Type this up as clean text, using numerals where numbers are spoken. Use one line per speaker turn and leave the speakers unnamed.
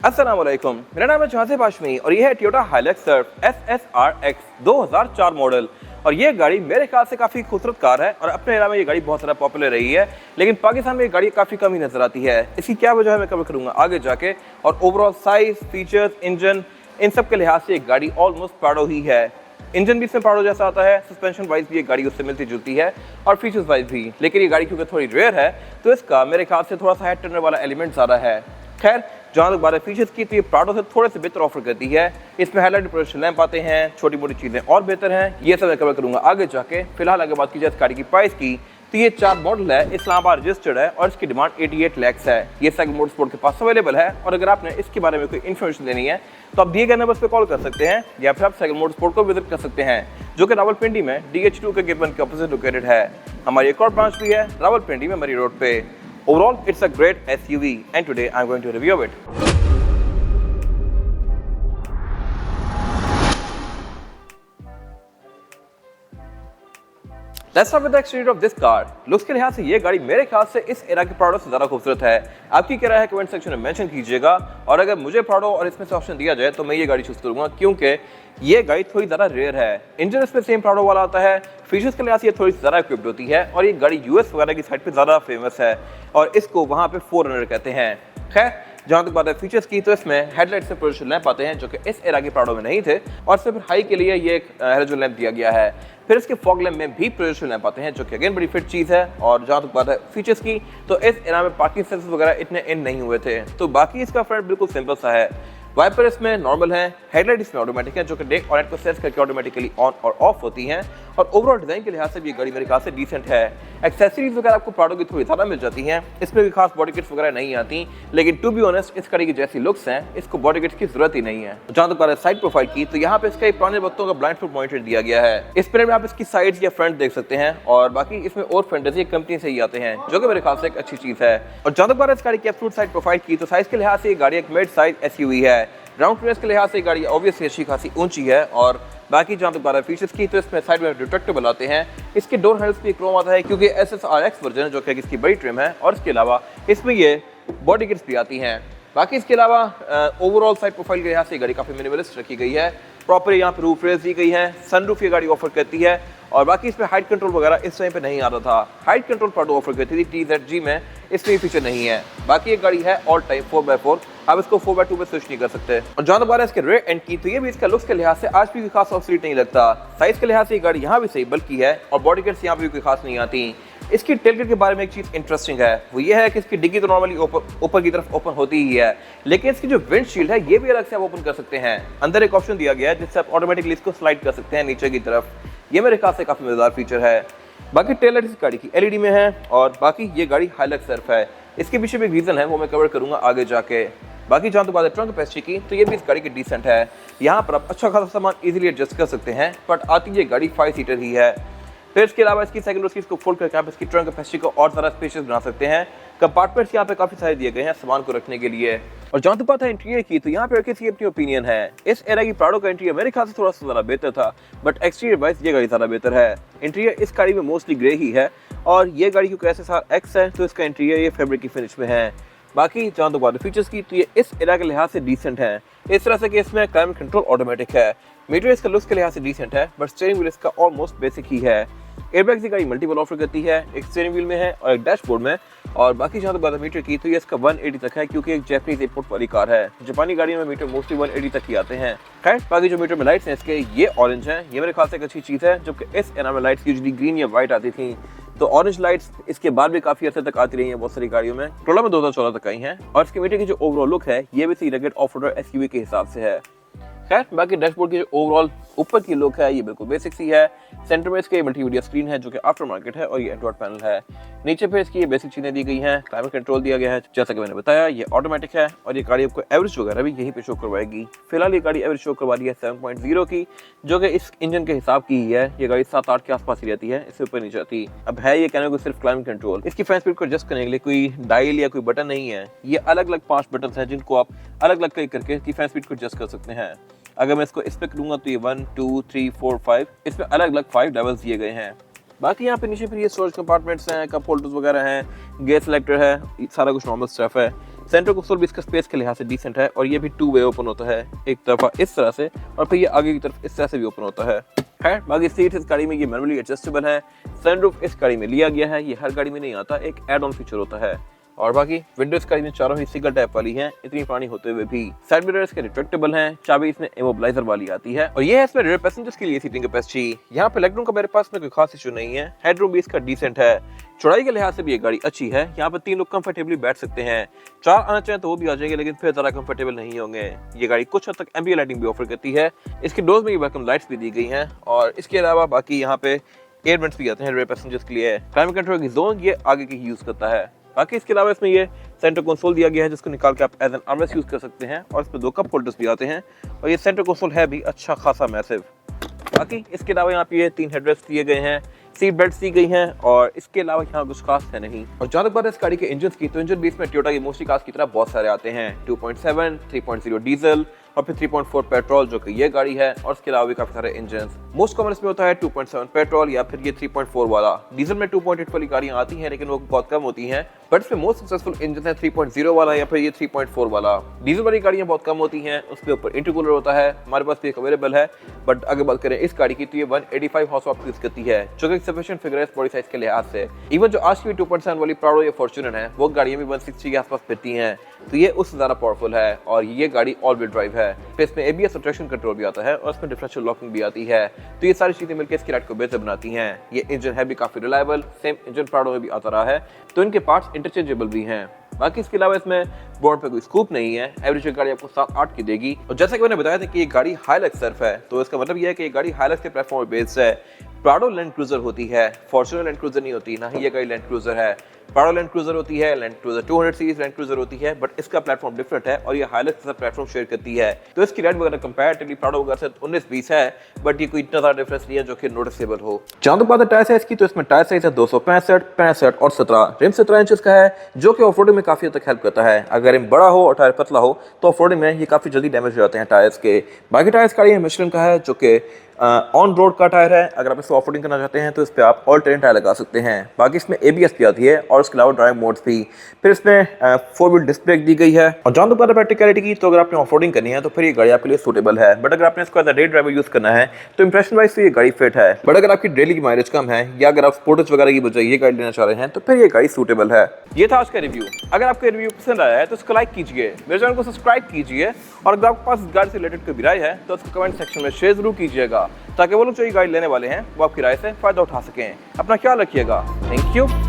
अस्सलाम वालेकुम, मेरा नाम है जहाज़ हाशमी और ये है Toyota Hilux Surf SSRX 2004 model. और ये गाड़ी मेरे ख्याल से काफ़ी खूबसूरत कार है और अपने एरिया में ये गाड़ी बहुत ज़्यादा पॉपुलर रही है, लेकिन पाकिस्तान में ये गाड़ी काफ़ी कम ही नजर आती है। इसकी क्या वजह है मैं कवर करूँगा आगे जाके। और ओवरऑल साइज, फीचर्स, इंजन, इन सब के लिहाज से ये गाड़ी ऑलमोस्ट प्राडो ही है। इंजन भी इसमें प्राडो जैसा आता है, सस्पेंशन वाइज भी ये गाड़ी उससे मिलती जुलती है और फीचर्स वाइज भी। लेकिन ये गाड़ी क्योंकि थोड़ी रेयर है तो इसका मेरे ख्याल से थोड़ा सा हेड टर्नर वाला एलिमेंट ज़्यादा है। खैर, जहाँ तक बात है फीचर्स की तो ये प्राडो से थोड़े से बेहतर ऑफर करती है। इसमें हेडलाइट प्रोटेक्शन लैंप आते हैं, छोटी मोटी चीज़ें और बेहतर हैं। ये सब मैं कवर करूँगा आगे जाके। फिलहाल अगर बात की जाए इस गाड़ी की प्राइस की तो ये 4 मॉडल है, इस्लामाबाद रजिस्टर्ड है और इसकी डिमांड 88 लाख है। ये सेगमेंट मोटरस्पोर्ट के पास अवेलेबल है और अगर आपने इसके बारे में कोई इन्फॉर्मेशन लेनी है तो आप दिए गए नंबर पर कॉल कर सकते हैं या फिर आप सेगमेंट मोटरस्पोर्ट को विजिट कर सकते हैं, जो कि रावलपिंडी में DH2 के गेट 1 के ऑपोजिट लोकेटेड है। हमारी एक और ब्रांच भी है रावलपिंडी में मरी रोड पे। Overall, it's a great SUV and today I'm going to review it. Let's start with the exterior of this car. Looks के लिहाज से ये गाड़ी मेरे ख्याल से इस एरा के प्राडो से ज़्यादा खूबसूरत है। आपकी क्या राय है कमेंट सेक्शन में मेंशन कीजिएगा। और अगर मुझे प्राडो और इसमें से ऑप्शन दिया जाए तो मैं ये गाड़ी चूज करूँगा, क्योंकि ये गाड़ी थोड़ी ज़्यादा रेयर है। इंजन इसमें सेम प्राडो वाला आता है, फीचर्स के लिहाज से ये थोड़ी ज़्यादा इक्विप्ड होती है और ये गाड़ी US वगैरह की साइड पे ज़्यादा फेमस है और इसको वहाँ पे 4Runner कहते हैं। खैर, जहाँ तक बात है फीचर्स की तो इसमें हेडलाइट से प्रोटेक्शन लैंप आते हैं जो कि इस एरा के प्राडो में नहीं थे और सिर्फ हाई के लिए ये एक हेलोजन लैंप दिया गया है। फिर इसके फॉग लैंप में भी प्रोटेक्शन लैंप आते हैं जो कि अगेन बड़ी फिट चीज़ है। और जहाँ तक बात है फीचर्स की तो इस एरा में पार्किंग सेंसर्स वगैरह इतने इन नहीं हुए थे, तो बाकी इसका फ्रंट बिल्कुल सिंपल सा है। वाइपर इसमें नॉर्मल है, हेडलाइट इसमें ऑटोमेटिक है जो कि डे और नाइट को सेंस करके ऑटोमेटिकली ऑन और ऑफ होती हैं। और ओवरऑल डिजाइन के लिहाज से भी ये गाड़ी मेरे ख्याल से डिसेंट है। एक्सेसरीज वगैरह आपको प्राडो की थोड़ी ज़्यादा मिल जाती हैं, इसमें भी खास बॉडी किट्स वगैरह नहीं आती, लेकिन टू बी ऑनेस्ट इस गाड़ी की जैसी लुक्स हैं इसको बॉडी किट्स की जरूरत ही नहीं है। जहाँ तक बात है साइड प्रोफाइल की तो यहाँ पे इसका एक पुराने वक्तों का ब्लाइंड स्पॉट मॉनिटर दिया गया है। इस पर में आप इसकी साइड्स या फ्रंट देख सकते हैं और बाकी इसमें और फेंडर्स ये कंपनी से ही आते हैं जो कि मेरे ख्याल से एक अच्छी चीज़ है। और जहाँ तक बात है इस गाड़ी की एब्सोल्यूट साइड प्रोफाइल की तो साइज के लिहाज से ये गाड़ी एक मिड साइज SUV है। ग्राउंड क्लियरेंस के लिहाज से गाड़ी ऑब्वियसली अच्छी खासी ऊंची है। और बाकी जहाँ तक बात है फीचर्स की तो इसमें साइड में रिट्रैक्टेबल आते हैं, इसके डोर हैंडल्स भी क्रोम आता है क्योंकि SSRX वर्जन है जो कि इसकी बड़ी ट्रिम है और इसके अलावा इसमें ये बॉडी किट्स भी आती हैं। बाकी इसके अलावा ओवरऑल साइड प्रोफाइल के लिहाज से गाड़ी काफ़ी मिनिमलिस्ट रखी गई है। प्रॉपर यहाँ पर रूफ रेस दी गई है, सनरूफ ये गाड़ी ऑफर करती है और बाकी इसमें हाइट कंट्रोल वगैरह इस टाइम पे नहीं आता था। हाइट कंट्रोल प्राडो ऑफर करती थी TZG में, इसमें फीचर नहीं है। बाकी एक गाड़ी है ऑल टाइप 4x4, आप इसको 4x2 पे स्विच नहीं कर सकते। और जहाँ तक बात है इसके रेयर एंड की तो ये भी इसका लुक्स के लिहाज से आज भी कोई खास ऑब्सोल्यूट नहीं लगता। साइज के लिहाज से ये गाड़ी यहाँ भी सही बल्कि है और बॉडी किट्स यहाँ भी कोई खास नहीं आती। इसकी टेलगेट के बारे में एक चीज़ इंटरेस्टिंग है, वो ये है कि इसकी डिग्गी तो नॉर्मली ऊपर की तरफ ओपन होती ही है, लेकिन इसकी जो विंडशील्ड है ये भी अलग से आप ओपन कर सकते हैं। अंदर एक ऑप्शन दिया गया है जिससे आप ऑटोमेटिकली इसको स्लाइड कर सकते हैं नीचे की तरफ। ये मेरे ख्याल से काफ़ी मजेदार फीचर है। बाकी टेल लाइट इस गाड़ी की LED में है और बाकी ये गाड़ी हाइलक्स सर्फ है। इसके पीछे भी एक रीज़न है वो मैं कवर करूँगा आगे जाके। बाकी जहाँ तो बात है ट्रंक कैपेसिटी की तो ये भी इस गाड़ी की डिसेंट है। यहाँ पर आप अच्छा खासा सामान इजीली एडजस्ट कर सकते हैं, बट आती ये गाड़ी 5 सीटर ही है। फिर इसके अलावा इसकी सेकंड रोज की इसको फोल्ड करके आप इसकी ट्रंक कैपेसिटी को और ज़्यादा स्पेशियस बना सकते हैं। कंपार्टमेंट्स यहाँ पे काफ़ी सारे दिए गए हैं सामान को रखने के लिए। और जहाँ तक बात है इंटीरियर की तो यहाँ पे किसी अपनी ओपिनियन है। इस एरा की प्राडो का इंटीरियर मेरे ख्याल से थोड़ा सा ज़्यादा बेहतर था, बट एक्सटीरियर वाइज ये गाड़ी ज़्यादा बेहतर है। इंटीरियर इस गाड़ी में मोस्टली ग्रे ही है और ये गाड़ी क्योंकि SSRX है तो इसका इंटीरियर ये फैब्रिक की फिनिश में है। बाकी जहाँ तक बात है फीचर्स की तो ये इस एरा के लिहाज से डिसेंट है, इस तरह से कि इसमें क्लाइमेट कंट्रोल ऑटोमेटिक है। मीटर इसका लुक्स के लिहाज से डिसेंट है, बट स्टीयरिंग व्हील इसका ऑलमोस्ट बेसिक ही है। एयरबैग्स की गाड़ी मल्टीपल ऑफर करती है, एक स्टीयरिंग व्हील में है और एक डैशबोर्ड में। और बाकी जहाँ तक बात है मीटर की तो ये इसका 180 तक है क्योंकि एक जैपनीज इंपोर्ट वाली कार है। जापानी गाड़ियों में मीटर मोस्टली 180 तक ही आते हैं। खैर, बाकी जो मीटर में लाइट्स हैं इसके ये ऑरेंज हैं, ये मेरे ख्याल से एक अच्छी चीज़ है, जबकि इस एरा में लाइट्स यूजुअली ग्रीन या व्हाइट आती थी, तो ऑरेंज लाइट्स इसके बाद भी काफी अर्से तक आती रही हैं बहुत सारी गाड़ियों में। टोला में 2014 तक आई हैं और इसके मीटर की जो ओवरऑल लुक है ये भी सही रगेड ऑफ रोडर SUV के हिसाब से है। खैर, बाकी डैशबोर्ड की जो ओवरऑल ऊपर की लुक है ये बिल्कुल बेसिक सी है। सेंटर में इसके मल्टीमीडिया स्क्रीन है जो कि आफ्टर मार्केट है और ये एंड्रॉइड पैनल है। नीचे पे इसकी ये बेसिक चीजें दी गई हैं, क्लाइमेट कंट्रोल दिया गया है जैसा कि मैंने बताया, ये ऑटोमेटिक है और ये गाड़ी आपको एवरेज वगैरह भी यहीं पे शो करवाएगी। फिलहाल ये गाड़ी एवरेज शो करवा रही है 7.0 की, जो कि इस इंजन के हिसाब की ही है। ये गाड़ी 7-8 के आसपास ही रहती है, इससे ऊपर नहीं जाती। अब है ये कहने को सिर्फ क्लाइमेट कंट्रोल, इसकी फैन स्पीड को एडजस्ट करने के लिए कोई डायल या कोई बटन नहीं है। ये अलग अलग 5 बटन हैं जिनको आप अलग अलग करके इसकी फैन स्पीड को एडजस्ट कर सकते हैं। अगर मैं इसको इस पे करूंगा तो ये 1 2 3 4 5 इसमें अलग अलग 5 लेवल्स दिए गए हैं। बाकी यहाँ पे नीचे फिर ये स्टोरेज कंपार्टमेंट्स हैं, कप होल्डर्स वगैरह हैं, गैस सिलेक्टर है, सारा कुछ नॉर्मल स्टफ है। सेंटर कंसोल भी इसका स्पेस के लिहाज से डिसेंट है और ये भी 2 वे ओपन होता है, एक तरफा इस तरह से और फिर ये आगे की तरफ इस तरह से भी ओपन होता है। खैर बाकी सीट इस गाड़ी में ये मैनुअली एडजस्टेबल है। सनरूफ इस गाड़ी में लिया गया है, ये हर गाड़ी में नहीं आता, एक एड ऑन फीचर होता है। और बाकी विंडोज गाड़ी में चारों ही सिंगल टैप वाली हैं, इतनी पुरानी होते हुए भी। साइड मिरर्स के रिट्रैक्टेबल हैं, चाबी इसमें इमोबिलाइजर वाली आती है और ये है इसमें रियर पैसेंजर्स के लिए सीटिंग कैपेसिटी। यहाँ पे लेगरूम का मेरे पास में कोई खास इशू नहीं है, हेडरूम भी इसका डिसेंट है, चौड़ाई के लिहाज से भी ये गाड़ी अच्छी है। यहाँ पर 3 लोग कंफर्टेबली बैठ सकते हैं, 4 आना चाहें तो वो भी आ जाएंगे, लेकिन फिर ज़रा कंफर्टेबल नहीं होंगे। ये गाड़ी कुछ हद तक एम्बिएंट लाइटिंग भी ऑफर करती है, इसके डोर्स में ये वेलकम लाइट्स भी दी गई हैं और इसके अलावा बाकी यहाँ पे एयर वेंट्स भी आते हैं रियर पैसेंजर्स के लिए। क्लाइमेट कंट्रोल की जोन ये आगे की यूज करता है। बाकी इसके अलावा इसमें ये सेंटर कंसोल दिया गया है जिसको निकाल के आप एज एन आर्मरेस्ट यूज कर सकते हैं और इसमें 2 कप होल्डर्स भी आते हैं और ये सेंटर कंसोल है भी अच्छा खासा मैसिव। बाकी इसके अलावा यहाँ पे ये 3 हेडरेस्ट दिए गए हैं, सीट बेल्ट दी गई हैं और इसके अलावा यहाँ कुछ खास है नहीं। और जहाँ तक बात है इस गाड़ी के इंजन की, तो इंजन भी इसमें टोयोटा की मोस्टली कार्स की तरह बहुत सारे आते हैं, 2.7, 3.0 डीजल और फिर 3.4 पेट्रोल जो कि ये गाड़ी है और इसके अलावा भी काफी सारे इंजन। मोस्ट कॉमन इसमें होता है 2.7 पेट्रोल या फिर ये 3.4 वाला। डीजल में 2.8 वाली गाड़ियां आती हैं लेकिन वो बहुत कम होती हैं, बट इसमें मोस्ट सक्सेसफुल इंजन है 3.0 वाला या फिर ये 3.4 वाला। डीजल वाली गाड़ियां बहुत कम होती हैं, उसके ऊपर इंटरकूलर होता है, हमारे पास भी एक अवेलेबल है, बट अगर बात करें इस गाड़ी की तो ये 185 हॉर्स पावर यूज करती है जो कि सफिशिएंट फिगर है बॉडी साइज के लिहाज से। इवन जो आज की 2.7 वाली प्राडो या फॉर्च्यूनर है वो गाड़ियां भी 160 के आसपास फिरती हैं, तो ये उससे ज्यादा पावरफुल है और ये गाड़ी ऑल व्हील ड्राइव है। फिर इसमें एबीएस और ट्रैक्शन कंट्रोल भी आता है और इसमें डिफरेंशियल लॉकिंग भी आती है, तो ये सारी चीजें मिलकर इसकी राइड को बेहतर बनाती हैं। ये इंजन है भी काफी रिलायबल, सेम इंजन प्राडो में भी आता रहा है, तो इनके पार्ट्स इंटरचेंजेबल भी हैं। बाकी इसके अलावा इसमें बोर्ड पे कोई स्कूप नहीं है, एवरेज गाड़ी आपको 7-8 की देगी। और जैसा कि मैंने बताया था कि ये गाड़ी हाइलक्स सर्फ है, तो इसका मतलब ये है कि ये गाड़ी हाइलक्स के प्लेटफॉर्म पे बेस्ड है। प्राडो लैंड क्रूजर होती है, फॉर्च्यूनर लैंड क्रूजर नहीं होती, ना ही ये गाड़ी लैंड क्रूजर है। प्राडो लैंड क्रूजर होती है, land cruiser 200 series land cruiser होती है, बट इसका प्लेटफॉर्म डिफरेंट है और ये हाइलक्स के साथ प्लेटफॉर्म शेयर करती है, तो इसकी राइड वगैरह कंपैरेटिवली प्राडो वगैरह से 19-20 है, बट ये कोई इतना ज्यादा डिफरेंस नहीं है जो कि नोटिसेबल हो। जहां तक बात है टायर साइज की, तो इसमें टायर साइज है 265, 65 और 17। रिम 17 इंचेस का है जो कि ऑफ रोडिंग में काफी हद तक हेल्प करता है। अगर रिम बड़ा हो और टायर पतला हो तो ऑफ रोडिंग में ये काफी जल्दी डैमेज हो जाते हैं टायर्स के। बाकी टायर्स का ये मिशेलिन का है जो कि ऑन रोड का टायर है, अगर आप इसको ऑफ रोडिंग करना चाहते हैं तो इस पे आप ऑल टेरेन टायर लगा सकते हैं। बाकी इसमें एबीएस भी आती है और उसके अलावा ड्राइव मोड्स भी। फिर इसमें 4 व्हील डिस्क ब्रेक दी गई है। और जहां तक बात है प्रैक्टिकलिटी की, तो अगर आपने ऑफ रोडिंग करनी है तो फिर ये गाड़ी आपके लिए सूटेबल है, बट अगर आपने इसको as a day driver use करना है तो इंप्रेशन वाइज से ये गाड़ी फिट है। बट अगर आपकी डेली की माइलेज कम है या अगर आप स्पोर्ट्स वगैरह की बजाय ये गाड़ी लेना चाह रहे हैं तो फिर ये गाड़ी सूटेबल है। ये था आज का रिव्यू। अगर आपको रिव्यू पसंद आया है तो इसको लाइक कीजिए, मेरे चैनल को सब्सक्राइब कीजिए और अगर आपके पास इस गाड़ी से रिलेटेड कोई भी राय है तो उसको कमेंट सेक्शन में शेयर जरूर कीजिएगा, ताकि वो लोग जो ये गाड़ी लेने वाले हैं वो आपकी राय से फायदा उठा सकें। अपना ख्याल रखिएगा। Thank you.